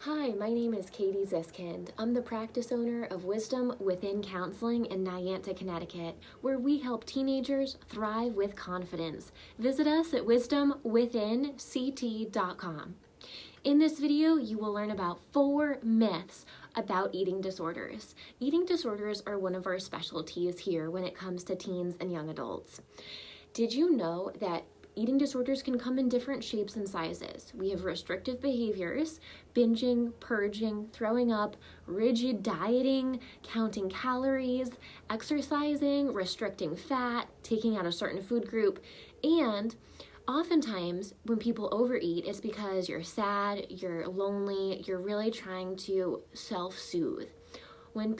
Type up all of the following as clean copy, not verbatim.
Hi, my name is Katie Ziskind. I'm the practice owner of Wisdom Within Counseling in Niantic, Connecticut, where we help teenagers thrive with confidence. Visit us at wisdomwithinct.com. In this video, you will learn about 4 myths about eating disorders. Eating disorders are one of our specialties here when it comes to teens and young adults. Did you know that eating disorders can come in different shapes and sizes? We have restrictive behaviors, binging, purging, throwing up, rigid dieting, counting calories, exercising, restricting fat, taking out a certain food group, and oftentimes when people overeat, it's because you're sad, you're lonely, you're really trying to self-soothe. When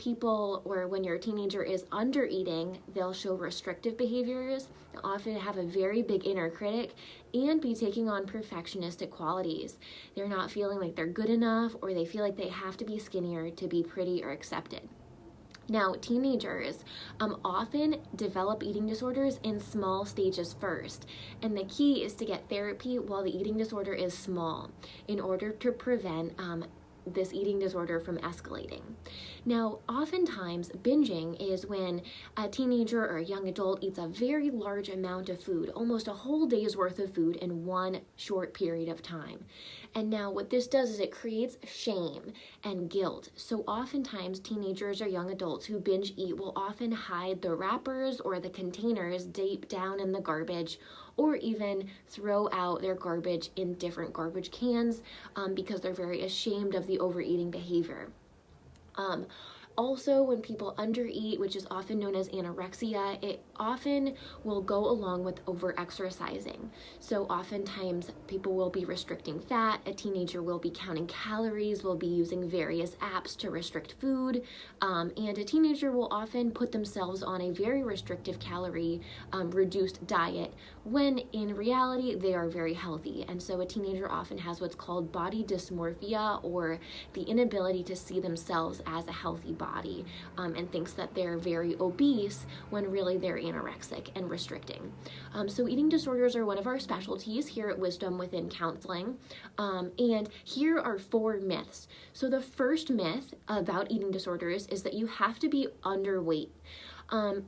your teenager is under eating, they'll show restrictive behaviors, often have a very big inner critic, and be taking on perfectionistic qualities. They're not feeling like they're good enough, or they feel like they have to be skinnier to be pretty or accepted. Now, teenagers often develop eating disorders in small stages first, and the key is to get therapy while the eating disorder is small in order to prevent this eating disorder from escalating. Now, oftentimes binging is when a teenager or a young adult eats a very large amount of food, almost a whole day's worth of food in one short period of time. And now what this does is it creates shame and guilt. So oftentimes teenagers or young adults who binge eat will often hide the wrappers or the containers deep down in the garbage, or even throw out their garbage in different garbage cans because they're very ashamed of the overeating behavior. Also, when people undereat, which is often known as anorexia, it often will go along with over-exercising. So oftentimes people will be restricting fat, a teenager will be counting calories, will be using various apps to restrict food, and a teenager will often put themselves on a very restrictive calorie reduced diet when in reality they are very healthy. And so a teenager often has what's called body dysmorphia, or the inability to see themselves as a healthy body, and thinks that they're very obese when really they're anorexic and restricting. So eating disorders are one of our specialties here at Wisdom Within Counseling, and here are 4 myths. So the first myth about eating disorders is that you have to be underweight.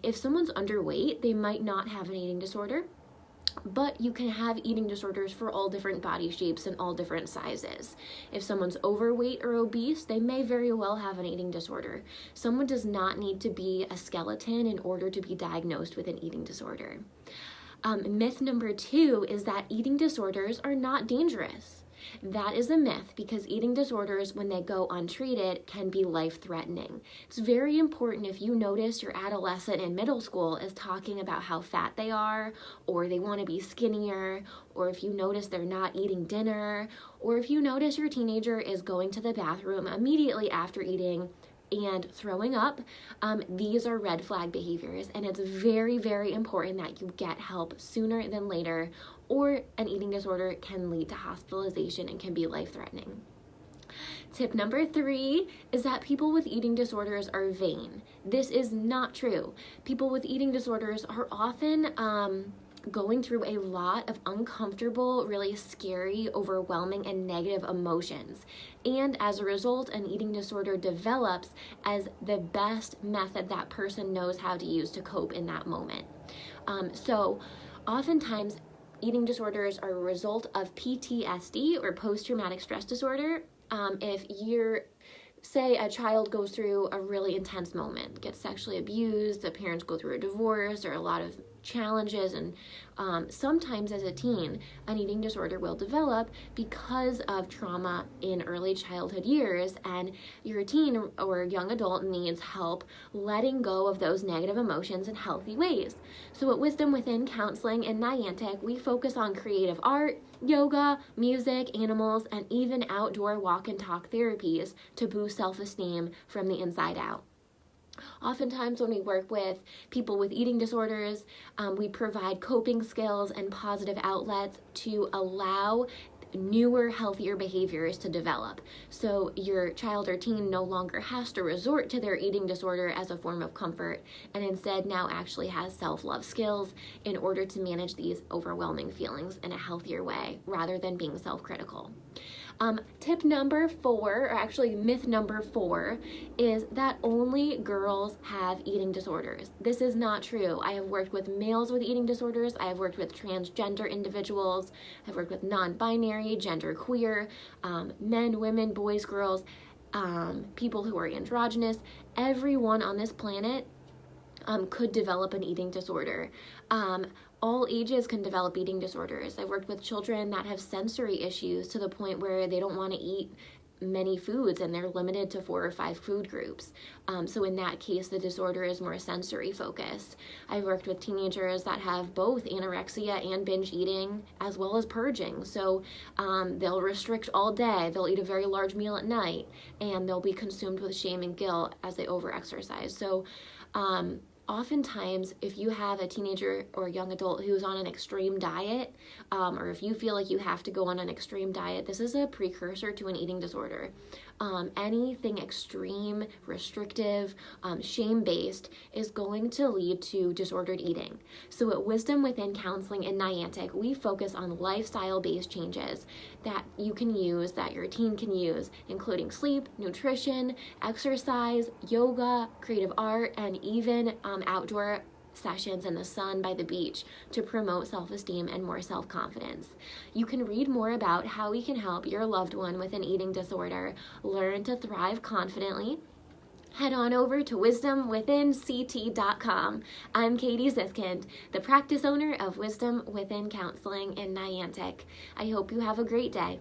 If someone's underweight, they might not have an eating disorder, but you can have eating disorders for all different body shapes and all different sizes. If someone's overweight or obese, they may very well have an eating disorder. Someone does not need to be a skeleton in order to be diagnosed with an eating disorder. Myth number 2 is that eating disorders are not dangerous. That is a myth, because eating disorders, when they go untreated, can be life-threatening. It's very important if you notice your adolescent in middle school is talking about how fat they are, or they want to be skinnier, or if you notice they're not eating dinner, or if you notice your teenager is going to the bathroom immediately after eating and throwing up, these are red flag behaviors, and it's very, very important that you get help sooner than later, or an eating disorder can lead to hospitalization and can be life-threatening. Tip number 3 is that people with eating disorders are vain. This is not true. People with eating disorders are often going through a lot of uncomfortable, really scary, overwhelming, and negative emotions. And as a result, an eating disorder develops as the best method that person knows how to use to cope in that moment. So oftentimes, eating disorders are a result of PTSD, or post-traumatic stress disorder. If say a child goes through a really intense moment, gets sexually abused, the parents go through a divorce, or a lot of challenges, and sometimes as a teen, an eating disorder will develop because of trauma in early childhood years, and your teen or young adult needs help letting go of those negative emotions in healthy ways. So at Wisdom Within Counseling in Niantic, we focus on creative art, yoga, music, animals, and even outdoor walk and talk therapies to boost self-esteem from the inside out. Oftentimes when we work with people with eating disorders, we provide coping skills and positive outlets to allow newer, healthier behaviors to develop. So your child or teen no longer has to resort to their eating disorder as a form of comfort, and instead now actually has self-love skills in order to manage these overwhelming feelings in a healthier way rather than being self-critical. Tip number 4, or actually myth number 4, is that only girls have eating disorders. This is not true. I have worked with males with eating disorders. I have worked with transgender individuals. I've worked with non-binary, genderqueer, men, women, boys, girls, people who are androgynous. Everyone on this planet could develop an eating disorder. All ages can develop eating disorders. I've worked with children that have sensory issues to the point where they don't want to eat many foods and they're limited to 4 or 5 food groups. So in that case, the disorder is more sensory focused. I've worked with teenagers that have both anorexia and binge eating as well as purging. So they'll restrict all day, they'll eat a very large meal at night, and they'll be consumed with shame and guilt as they overexercise. So oftentimes, if you have a teenager or young adult who's on an extreme diet, or if you feel like you have to go on an extreme diet, this is a precursor to an eating disorder. Anything extreme, restrictive, shame-based is going to lead to disordered eating. So at Wisdom Within Counseling in Niantic, we focus on lifestyle-based changes that you can use, that your teen can use, including sleep, nutrition, exercise, yoga, creative art, and even outdoor sessions in the sun by the beach to promote self-esteem and more self-confidence. You can read more about how we can help your loved one with an eating disorder learn to thrive confidently. Head on over to wisdomwithinct.com. I'm Katie Ziskind, the practice owner of Wisdom Within Counseling in Niantic. I hope you have a great day.